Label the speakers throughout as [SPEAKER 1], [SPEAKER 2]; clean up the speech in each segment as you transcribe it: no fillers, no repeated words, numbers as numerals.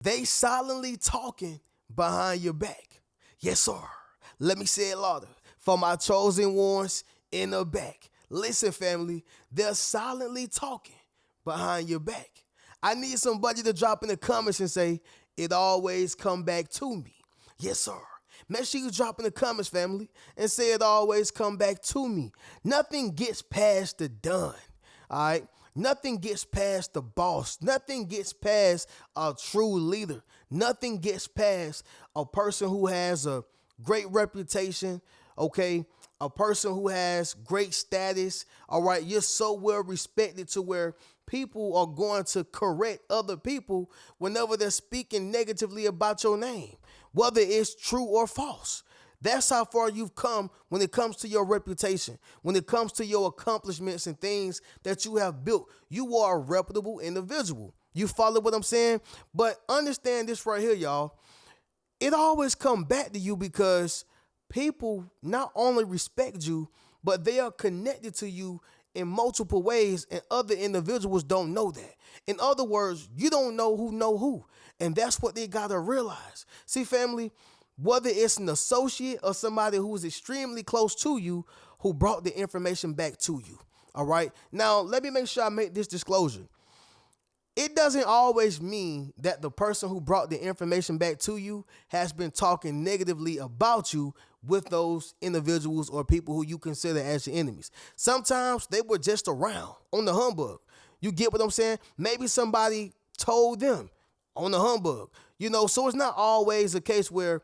[SPEAKER 1] They silently talking behind your back. Yes, sir. Let me say it louder. For my chosen ones in the back. Listen, family, they're silently talking behind your back. I need somebody to drop in the comments and say, it always come back to me. Yes, sir. Make sure you drop in the comments, family, and say it always come back to me. Nothing gets past the done. All right. Nothing gets past the boss. Nothing gets past a true leader. Nothing gets past a person who has a great reputation, okay? A person who has great status, all right? You're so well respected to where people are going to correct other people whenever they're speaking negatively about your name, whether it's true or false. That's how far you've come when it comes to your reputation, when it comes to your accomplishments and things that you have built. You are a reputable individual. You follow what I'm saying? But understand this right here, y'all. It always come back to you because people not only respect you, but they are connected to you in multiple ways, and other individuals don't know that. In other words, you don't know who, and that's what they gotta realize. See, family, whether it's an associate or somebody who is extremely close to you who brought the information back to you. All right. Now, let me make sure I make this disclosure. It doesn't always mean that the person who brought the information back to you has been talking negatively about you with those individuals or people who you consider as your enemies. Sometimes they were just around on the humbug. You get what I'm saying? Maybe somebody told them on the humbug. So it's not always a case where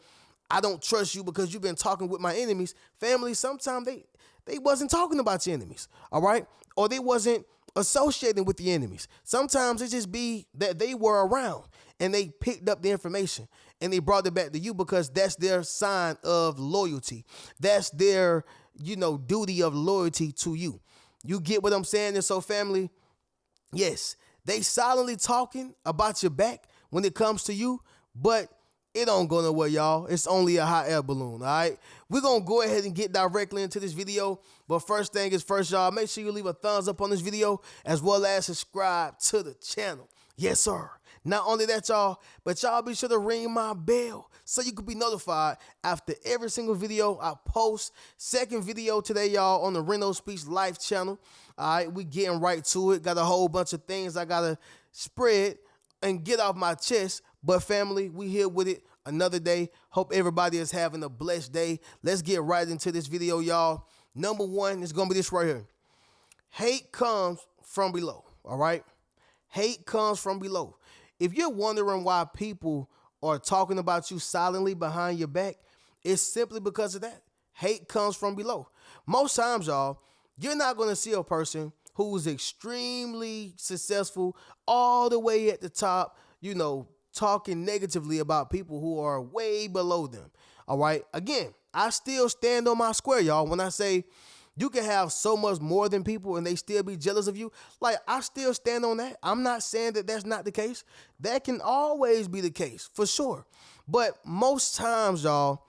[SPEAKER 1] I don't trust you because you've been talking with my enemies. Family, sometimes they wasn't talking about your enemies, all right? Or they wasn't associating with the enemies. Sometimes it just be that they were around and they picked up the information and they brought it back to you because that's their sign of loyalty. That's their, duty of loyalty to you. You get what I'm saying? And so, family, yes, they silently talking about your back when it comes to you, but it don't go nowhere, y'all. It's only a hot air balloon, all right? We're going to go ahead and get directly into this video. But first thing is first, y'all, make sure you leave a thumbs up on this video as well as subscribe to the channel. Yes, sir. Not only that, y'all, but y'all be sure to ring my bell so you can be notified after every single video I post. Second video today, y'all, on the Reno Speech Life channel. All right, we getting right to it. Got a whole bunch of things I got to spread and get off my chest. But family, we here with it another day. Hope everybody is having a blessed day. Let's get right into this video, y'all. Number one is going to be this right here. Hate comes from below, all right? Hate comes from below. If you're wondering why people are talking about you silently behind your back, it's simply because of that. Hate comes from below. Most times, y'all, you're not going to see a person who's extremely successful all the way at the top, talking negatively about people who are way below them. All right. Again, I still stand on my square, y'all. When I say you can have so much more than people and they still be jealous of you, like I still stand on that. I'm not saying that that's not the case. That can always be the case for sure. But most times, y'all,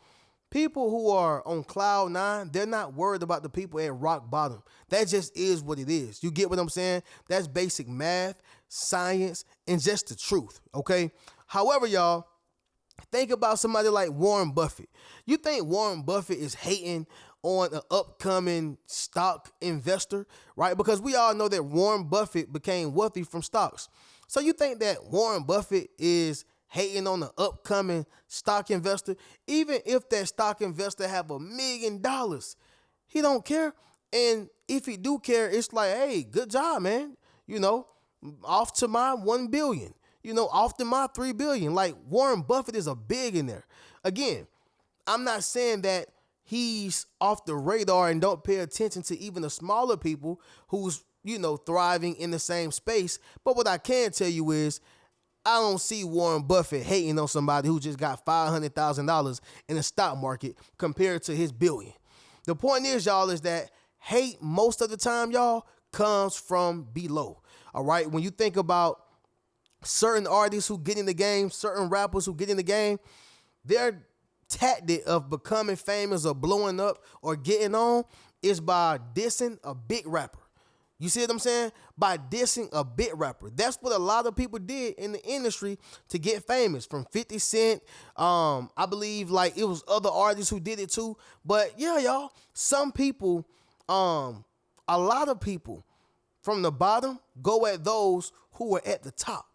[SPEAKER 1] people who are on cloud nine, they're not worried about the people at rock bottom. That just is what it is. You get what I'm saying? That's basic math, science, and just the truth, okay? However, y'all, think about somebody like Warren Buffett. You think Warren Buffett is hating on an upcoming stock investor, right? Because we all know that Warren Buffett became wealthy from stocks. So you think that Warren Buffett is hating on an upcoming stock investor? Even if that stock investor have $1 million, he don't care. And if he do care, it's like, hey, good job, man. Off to my 1 billion, off to my 3 billion. Like Warren Buffett is a billionaire. Again, I'm not saying that he's off the radar and don't pay attention to even the smaller people who's, thriving in the same space. But what I can tell you is I don't see Warren Buffett hating on somebody who just got $500,000 in the stock market compared to his billion. The point is, y'all, is that hate most of the time, y'all, comes from below. All right. When you think about certain artists who get in the game, certain rappers who get in the game, their tactic of becoming famous or blowing up or getting on is by dissing a big rapper. You see what I'm saying? By dissing a bit rapper. That's what a lot of people did in the industry to get famous. From 50 Cent, I believe like it was other artists who did it too. But yeah, y'all, some people, a lot of people from the bottom go at those who were at the top.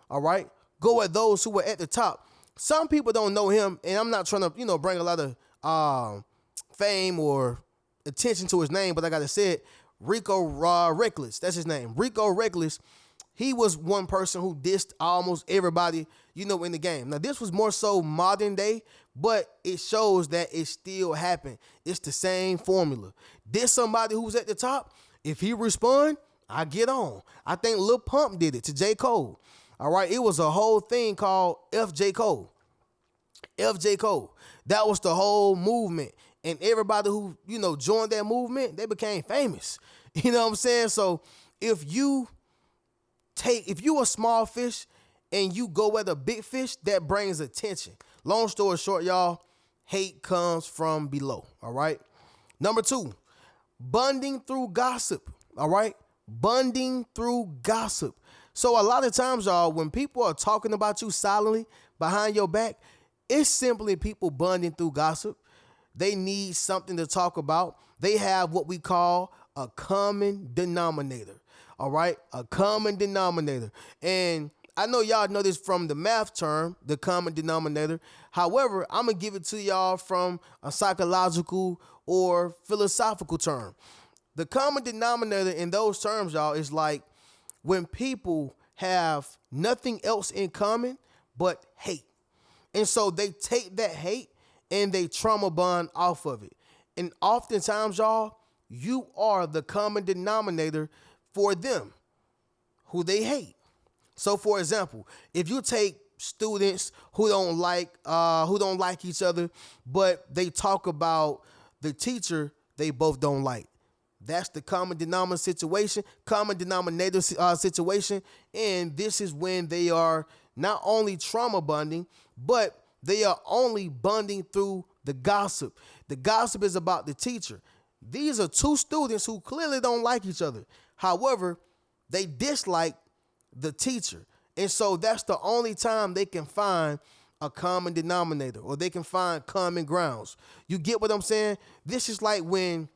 [SPEAKER 1] All right? Go at those who were at the top. Some people don't know him, and I'm not trying to, bring a lot of fame or attention to his name, but I gotta say it. Rico Reckless, that's his name. Rico Reckless, he was one person who dissed almost everybody, in the game. Now, this was more so modern day, but it shows that it still happened. It's the same formula. Diss somebody who's at the top. If he respond, I get on. I think Lil Pump did it to J. Cole. All right, it was a whole thing called FJ Cole. FJ Cole. That was the whole movement. And everybody who, joined that movement, they became famous. You know what I'm saying? So if you a small fish and you go at a big fish, that brings attention. Long story short, y'all, hate comes from below. All right. Number 2, bonding through gossip. All right. Bonding through gossip. So a lot of times, y'all, when people are talking about you silently behind your back, it's simply people bonding through gossip. They need something to talk about. They have what we call a common denominator. All right? A common denominator. And I know y'all know this from the math term, the common denominator. However, I'm going to give it to y'all from a psychological or philosophical term. The common denominator in those terms, y'all, is like when people have nothing else in common but hate. And so they take that hate and they trauma bond off of it. And oftentimes, y'all, you are the common denominator for them who they hate. So, for example, if you take students who don't like each other, but they talk about the teacher they both don't like, that's the common denominator situation, and this is when they are not only trauma bonding, but they are only bonding through the gossip. The gossip is about the teacher. These are two students who clearly don't like each other. However, they dislike the teacher. And so that's the only time they can find a common denominator, or they can find common grounds. You get what I'm saying? This is like when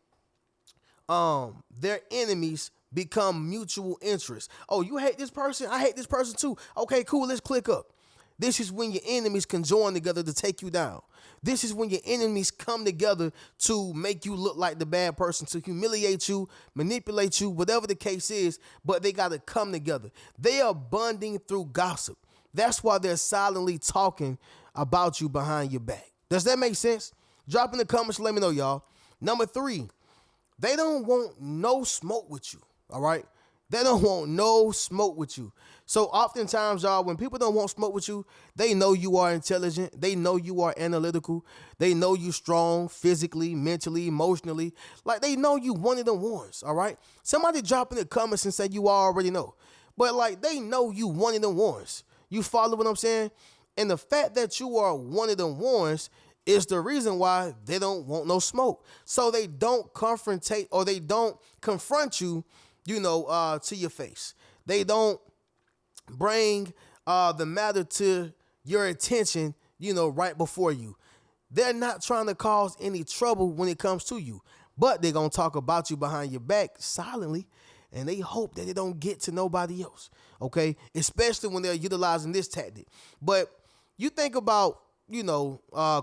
[SPEAKER 1] their enemies become mutual interests. Oh, you hate this person? I hate this person too. Okay, cool, let's click up. This is when your enemies can join together to take you down. This is when your enemies come together to make you look like the bad person, to humiliate you, manipulate you, whatever the case is, but they got to come together. They are bonding through gossip. That's why they're silently talking about you behind your back. Does that make sense? Drop in the comments, let me know, y'all. Number 3, they don't want no smoke with you, all right? They don't want no smoke with you. So oftentimes, y'all, when people don't want smoke with you, they know you are intelligent. They know you are analytical. They know you strong physically, mentally, emotionally. Like, they know you one of them ones, all right? Somebody drop in the comments and say you already know. But, like, they know you one of them ones. You follow what I'm saying? And the fact that you are one of them ones is the reason why they don't want no smoke. So they don't confrontate, or they don't confront you, to your face. They don't bring the matter to your attention, right before you. They're not trying to cause any trouble when it comes to you, but they're going to talk about you behind your back silently, and they hope that they don't get to nobody else, okay? Especially when they're utilizing this tactic. But you think about,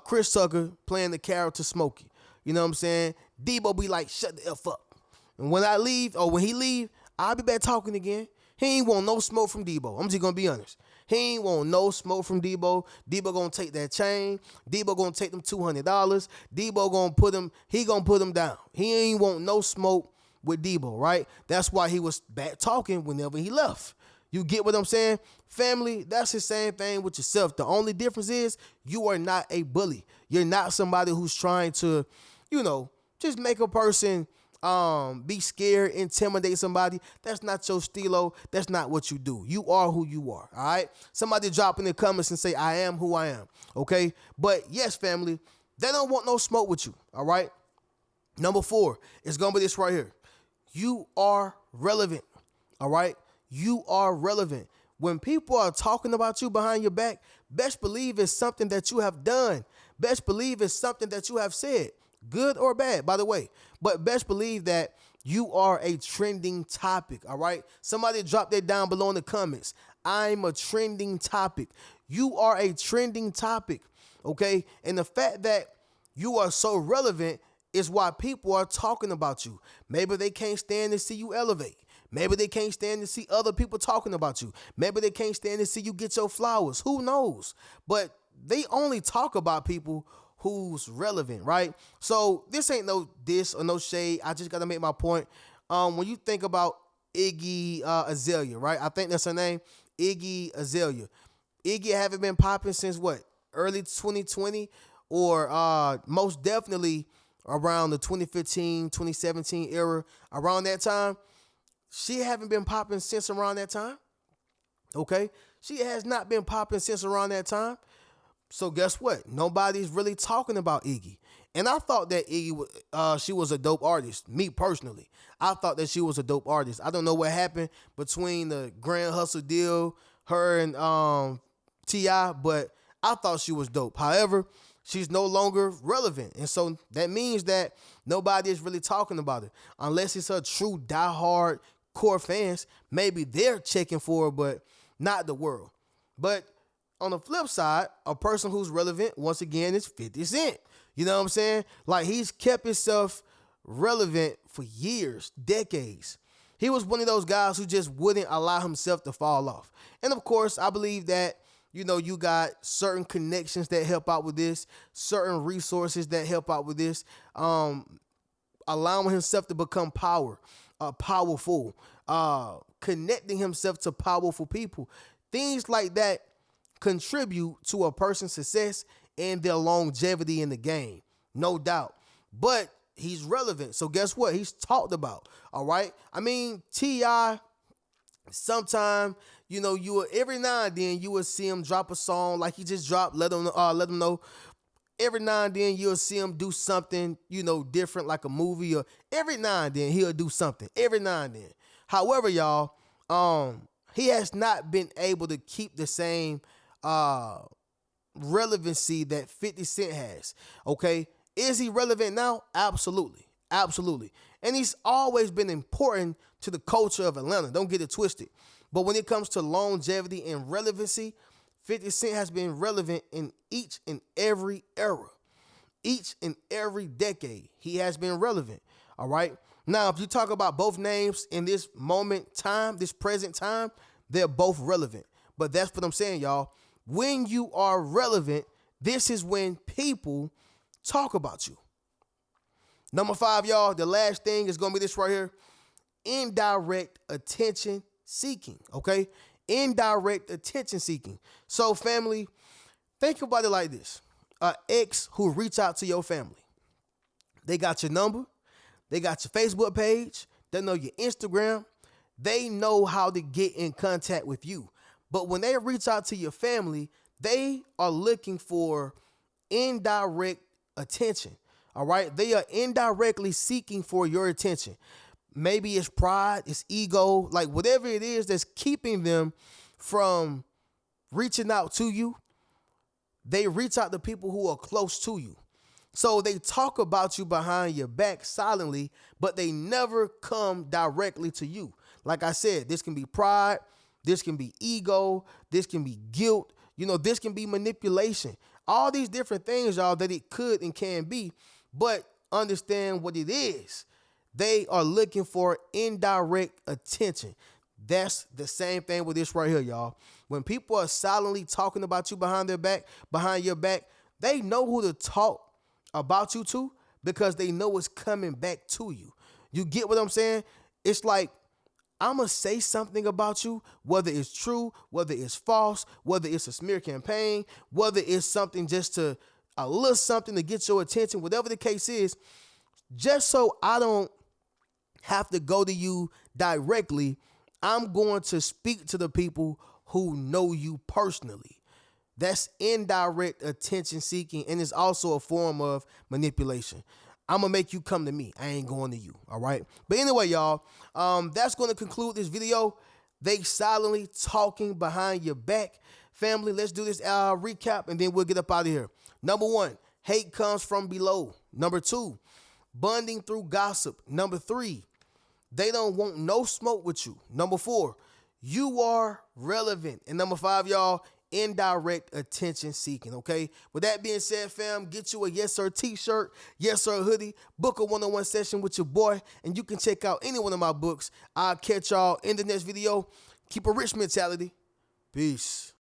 [SPEAKER 1] Chris Tucker playing the character Smokey. You know what I'm saying? Debo be like, shut the F up. And when I leave, or when he leave, I'll be back talking again. He ain't want no smoke from Debo. I'm just going to be honest. He ain't want no smoke from Debo. Debo going to take that chain. Debo going to take them $200. Debo going to put him down. He ain't want no smoke with Debo, right? That's why he was back talking whenever he left. You get what I'm saying? Family, that's the same thing with yourself. The only difference is you are not a bully. You're not somebody who's trying to, just make a person be scared, intimidate somebody. That's not your stilo. That's not what you do. You are who you are, all right? Somebody drop in the comments and say, I am who I am, okay? But yes, family, they don't want no smoke with you, all right? Number 4 is going to be this right here. You are relevant. All right? You are relevant. When people are talking about you behind your back, best believe it's something that you have done. Best believe it's something that you have said, good or bad, by the way. But best believe that you are a trending topic, all right? Somebody drop that down below in the comments. I'm a trending topic. You are a trending topic, okay? And the fact that you are so relevant is why people are talking about you. Maybe they can't stand to see you elevate. Maybe they can't stand to see other people talking about you. Maybe they can't stand to see you get your flowers. Who knows? But they only talk about people who's relevant, right? So this ain't no diss or no shade. I just got to make my point. When you think about Iggy Azalea, right? I think that's her name, Iggy Azalea. Iggy haven't been popping since what? Early 2020 or most definitely around the 2015, 2017 era. Around that time, she haven't been popping since around that time. Okay? She has not been popping since around that time. So guess what? Nobody's really talking about Iggy. And I thought that Iggy, she was a dope artist. Me personally, I thought that she was a dope artist. I don't know what happened between the Grand Hustle deal, her and T.I., but I thought she was dope. However, she's no longer relevant. And so that means that nobody is really talking about it. Unless it's her true diehard core fans, maybe they're checking for her, but not the world. But on the flip side, a person who's relevant, once again, is 50 Cent. You know what I'm saying? Like, he's kept himself relevant for years, decades. He was one of those guys who just wouldn't allow himself to fall off. And of course, I believe that, you know, you got certain connections that help out with this, certain resources that help out with this, allowing himself to become powerful, connecting himself to powerful people. Things like that contribute to a person's success and their longevity in the game, no doubt. But he's relevant, so guess what? He's talked about, all right? I mean, T.I., sometime, you know, every now and then you will see him drop a song like he just dropped, let them know. Every now and then you'll see him do something, you know, different, like a movie, or every now and then he'll do something, every now and then. However, y'all, he has not been able to keep the same relevancy that 50 Cent has, okay? Is he relevant now? Absolutely. Absolutely. And he's always been important to the culture of Atlanta. Don't get it twisted. But when it comes to longevity and relevancy, 50 Cent has been relevant in each and every era. Each and every decade, he has been relevant, all right? Now, if you talk about both names in this moment time, this present time, they're both relevant. But that's what I'm saying, y'all. When you are relevant, this is when people talk about you. Number 5, y'all, the last thing is going to be this right here. Indirect attention seeking, okay? Indirect attention seeking. So, family, think about it like this. An ex who reach out to your family. They got your number. They got your Facebook page. They know your Instagram. They know how to get in contact with you. But when they reach out to your family, they are looking for indirect attention, all right? They are indirectly seeking for your attention. Maybe it's pride, it's ego, like whatever it is that's keeping them from reaching out to you, they reach out to people who are close to you. So they talk about you behind your back silently, but they never come directly to you. Like I said, this can be pride, this can be ego, this can be guilt, you know, this can be manipulation. All these different things, y'all, that it could and can be, but understand what it is. They are looking for indirect attention. That's the same thing with this right here, y'all. When people are silently talking about you behind your back, they know who to talk about you to because they know it's coming back to you. You get what I'm saying? It's like, I'm going to say something about you, whether it's true, whether it's false, whether it's a smear campaign, whether it's something just to, a little something to get your attention, whatever the case is, just so I don't have to go to you directly, I'm going to speak to the people who know you personally. That's indirect attention seeking, and it's also a form of manipulation. I'm gonna make you come to me. I ain't going to you. All right. But anyway, y'all, that's gonna conclude this video. They silently talking behind your back. Family, let's do this recap and then we'll get up out of here. Number one, hate comes from below. Number two, bonding through gossip. Number three, they don't want no smoke with you. Number four, you are relevant. And number five, y'all, indirect attention seeking, okay? With that being said, fam, get you a Yes Sir t-shirt, Yes Sir hoodie, book a one-on-one session with your boy, and you can check out any one of my books. I'll catch y'all in the next video. Keep a rich mentality. Peace.